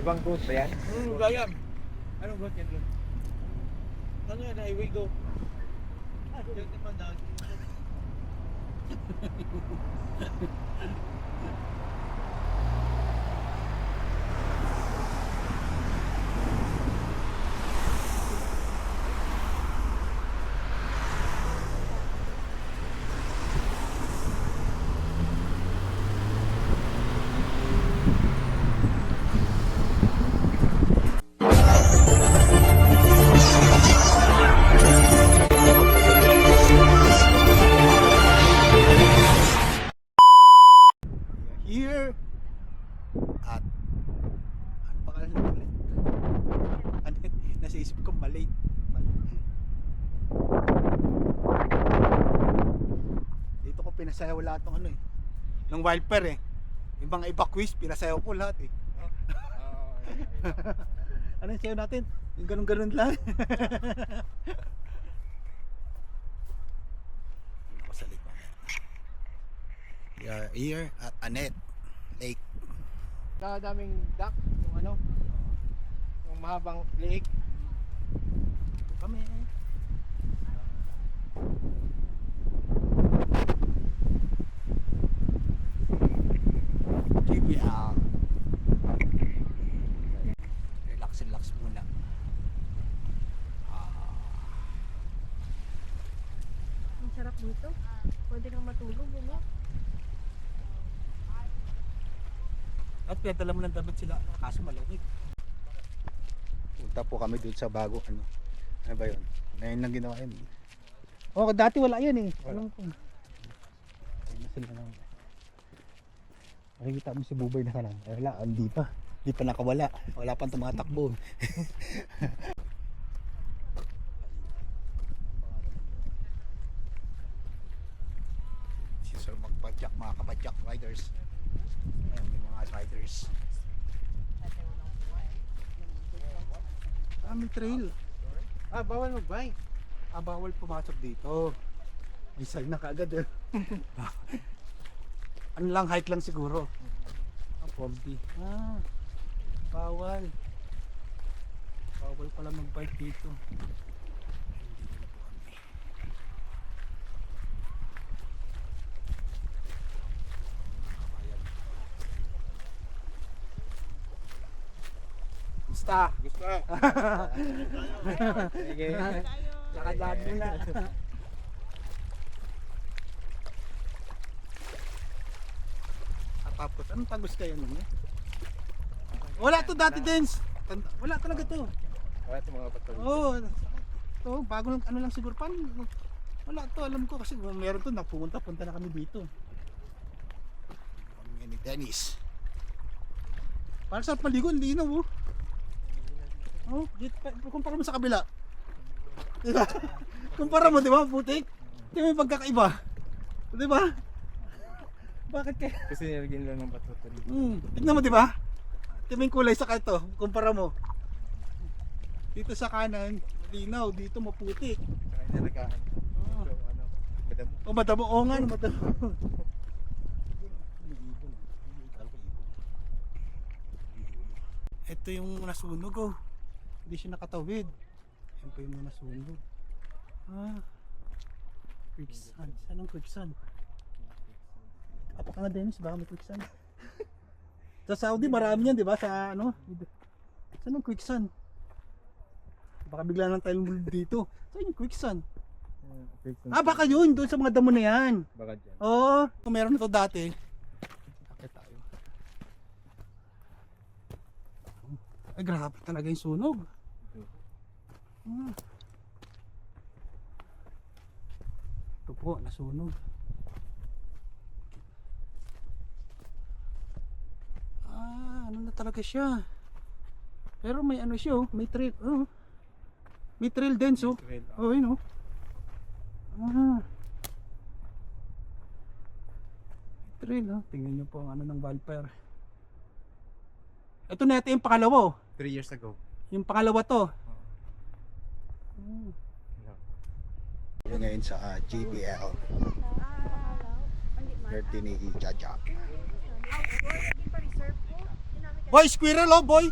bang ghost ba yan? Gayam. Anong ghost yan, bro? Ano yan, highway go? Diyan naman na. Here at ano pa kala ulit? Ano nasa isip ko malate. Dito ko pinasayaw lahat ng ano eh. Ng wildfire eh. Yung mga evacuees pinasayaw ko lahat eh. Ano yung sayaw natin? Yung ganun-ganun lang. We are here at Anet Lake. Daming duck, yung ano, yung mahabang lake. Kami. JBL. Relax muna. Ang sarap dito. Pwede kang matulog, ano? At pinadala mo ng damit sila, kaso malamig. Punta po kami dun sa bago ano. Ano ba yun? Ngayon lang ginawa yun. Oh, dati wala yan eh. Alam ko. Ayun na sila naman. Makikita mo si Bubay na kanan. Ay wala, hindi pa. Hindi pa nakawala. Wala pang tumatakbo. Si Sir magpadyak, mga kapadyak riders. Ayan, may mga riders. May trail. Bawal mag-bike. Bawal pumasok dito. May sign na kaagad eh. Ano lang, hike lang siguro. 40. Bawal. Bawal pala mag-bike dito. Dito na po kami. Ayan. Gusta. Sige. Lakad-lakad muna. Tapos, anong tagos kayo nun eh? Wala to dati, Dens. Wala talaga to. Wala itong mga patuloy. Oo. To, bago lang, ano lang siguro pan. Wala to, alam ko kasi kung meron to, punta na kami dito. Kami ni Dennis. Parang sa paligo, hindi na oh. Oh, kumpara mo sa kabila. Diba? Kumpara mo, di ba, putik? Di ba yung pagkakaiba? Di ba? Bakit kaya? Kasi nilagyan lang ng patuloy. Tignan mo, di ba? Tignan mo yung kulay sa kanto, kumpara mo. Dito sa kanan, malinaw, dito maputik. Kaya nalagaan. Oo. So, ano, madamo. O madamo, o nga, madamo. Ito yung nasunog oh. Hindi siya nakatawid. Yan pa yung nasunog. Quicksand. Saan ang quicksand? Apa ka nga Dennis, baka may quicksand. Sa Saudi marami yan, di ba? Sa ano? Saan ang quicksand? Baka bigla lang tayong dito. Saan yung quicksand? Baka yun, doon sa mga damo na yan. Baka dyan. Oo, kung meron na to dati. Akit tayo. Ay, grabe talaga yung sunog. Ito po, nasunog. Ano na talaga siya. Pero may ano siya, may trail. May trail din, so. Oh, yun, oh. Trail, oh. Tingnan nyo po ang ano ng wildfire. Ito na ito yung pangalawa, oh. 3 years ago. Yung pangalawa to. Ngayon sa JBL. Birthday ni Jaja. Boy, squirrel oh, boy.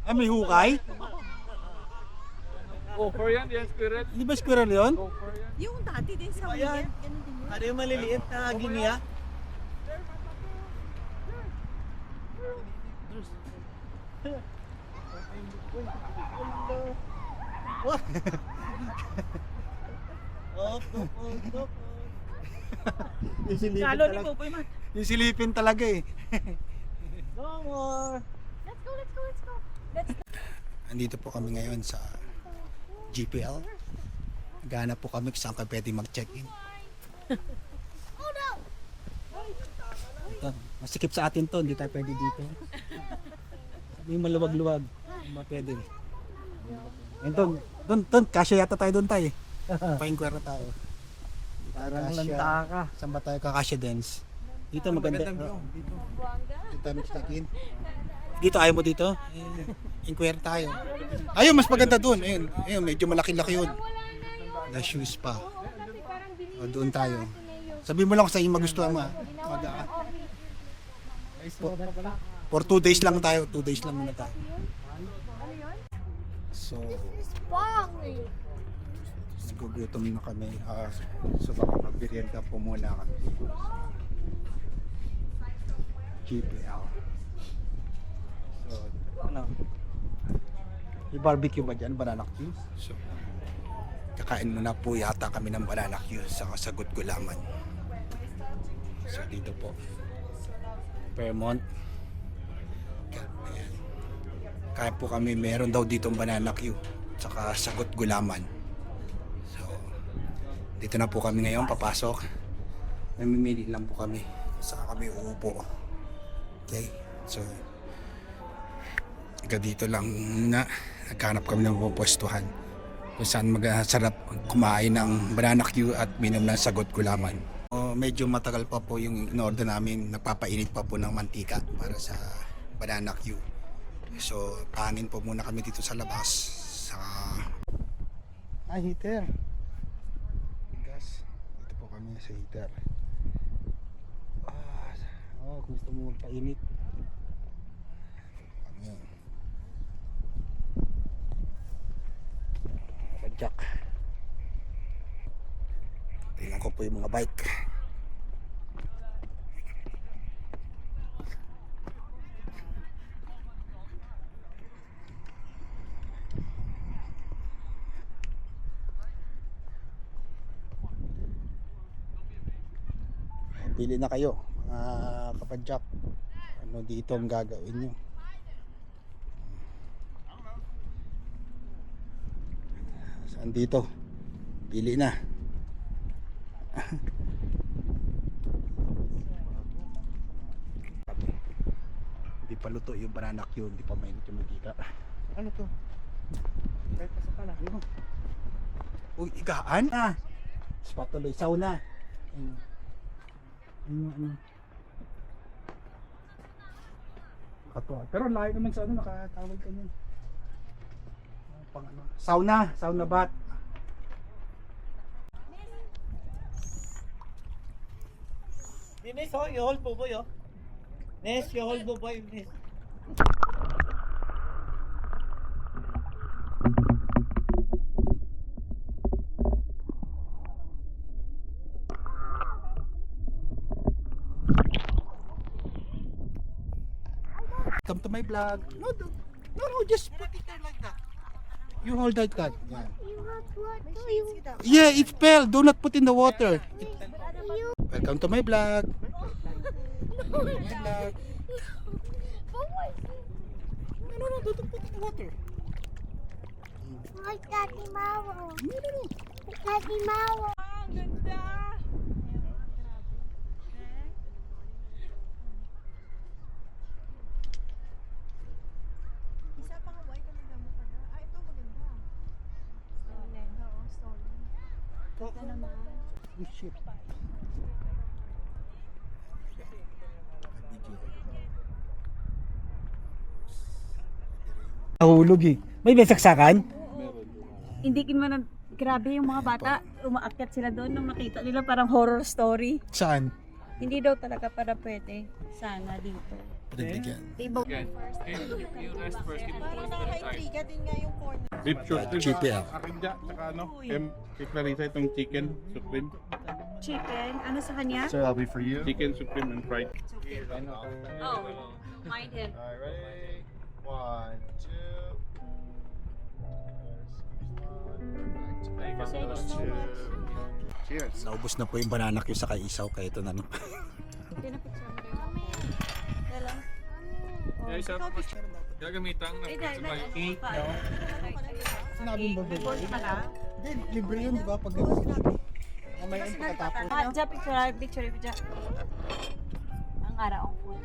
Ah, may hukay? Gopher yan, yes, spirit. Di ba squirrel yun? Gopher yan. Yung dati din sa Ayan. Ulit, ganun din yun. Ano yung maliliit na giniya? Kalo ni Popoy man. Isilipin talaga eh. No more. Let's go, let's go, let's go. Let's Andito po kami ngayon sa GPL. Naghahanap po kami kung saan kayo pwede mag-check-in. Ito, masikip sa atin to, hindi tayo pwede dito. Yung maluwag-luwag, hindi ba pwede. Ayun doon, kasya yata tayo doon tayo. Pa-inquire tayo. Parang Kasya. lanta ka. Saan ba tayo kakasya dance? Dito maganda. Dito. Dito tayo mag-check-in. Dito, ayaw mo dito? Inquire tayo. Ayun, mas maganda doon. Ayun, medyo malaki-laki yun. The shoes pa. O, doon tayo. Sabihin mo lang kung saan yung magustuhan mo. For 2 days lang tayo. 2 days lang muna tayo. So, nagugutom na kami. So, baka magbirienda po muna kami. GPL. So, ano? May barbecue ba dyan? Banana Q? So, kakain muna po yata kami ng banana Q sa Sagot Gulaman. So, dito po. Fairmont. Ayan. Kaya po kami, meron daw dito banana Q saka Sagot Gulaman. So, dito na po kami ngayon, papasok. Namimili lang po kami. Saka kami uupo. Okay? So, dito lang na naghanap kami ng pupwestuhan kung saan masarap kumain ng banana Q at minom ng Sagot Gulaman. Medyo matagal pa po yung in-order namin, nagpapainit pa po ng mantika para sa banana Q. So pangin po muna kami dito sa labas sa heater. Gas. Dito po kami sa heater. Kung gusto mo magpainit. Jack. Tingnan ko po yung mga bike. Pili na kayo mga kapadyak. Ano dito ang gagawin nyo? Saan dito? Pili na. Hindi pa luto yung banana Q, hindi pa mainit yung mantika. Ano to? Kahit pasok ka na. Uy, igaan? Spatuloy, sauna. Ano? Katuwa. Pero layo naman sa ano, nakatawag ka niyan. Pang ano? Sauna bath. Ines, oh, i-hold po boy, oh. Nes, i-hold mo boy, Nes. Come to my vlog. No, just put it there like that. You hold that card. Yeah. Yeah, it fell. Do not put in the water. Welcome to my vlog. My vlog. No, don't put in the water. Like Daddy Mauro. Daddy Mauro. Ang ganda! Isa pang white ang nagamo pa na. Ito maganda. Stolen. Oo, stolen. Ito naman. Oh, shit. Nahulog eh. May saksakan? Hindi kin man grabe yung mga bata, umaakyat sila doon nung nakita nila parang horror story. Saan? Hindi daw talaga para pwede. Sana dito. Pagbigyan. Diba? You rest first. Parang nakaka-intriga din nga yung corner. Beef sauce. GPL. Akin dyan, tsaka ano, kay Clarissa itong chicken supreme. Chicken, ano sa kanya? So that'll be for you. Chicken supreme and fried. Oh, mind him. Alright, ready? 1, 2. Thank you so much. Cheers. Naubos na po yung banana cue sa kaisaw kaya ito na no. Pinapicture mo rin. Dala. Yeah, isa pa gagamitan na Cake, Sinabing ba ba? Report ka na? Hindi, libre yun, di ba? Pag mamaya yung pagkatapos. Diyan, picture. Ang araw ang food.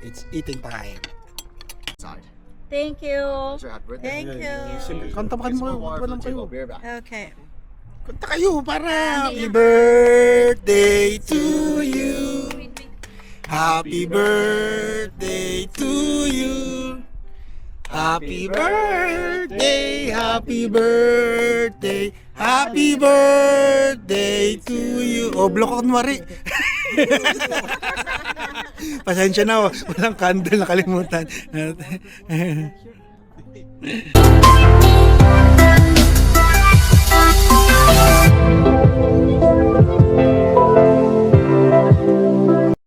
It's eating time. Side. Thank you. Sure, happy birthday. Thank you. Kanta pa Get kayo, some more water wala from the kayo. table. Be right back. Okay. Kanta kayo para happy birthday to you. Happy birthday to you. Happy birthday, happy birthday, happy birthday to you. O, block kunwari. Pasensya na, walang candle, nakalimutan.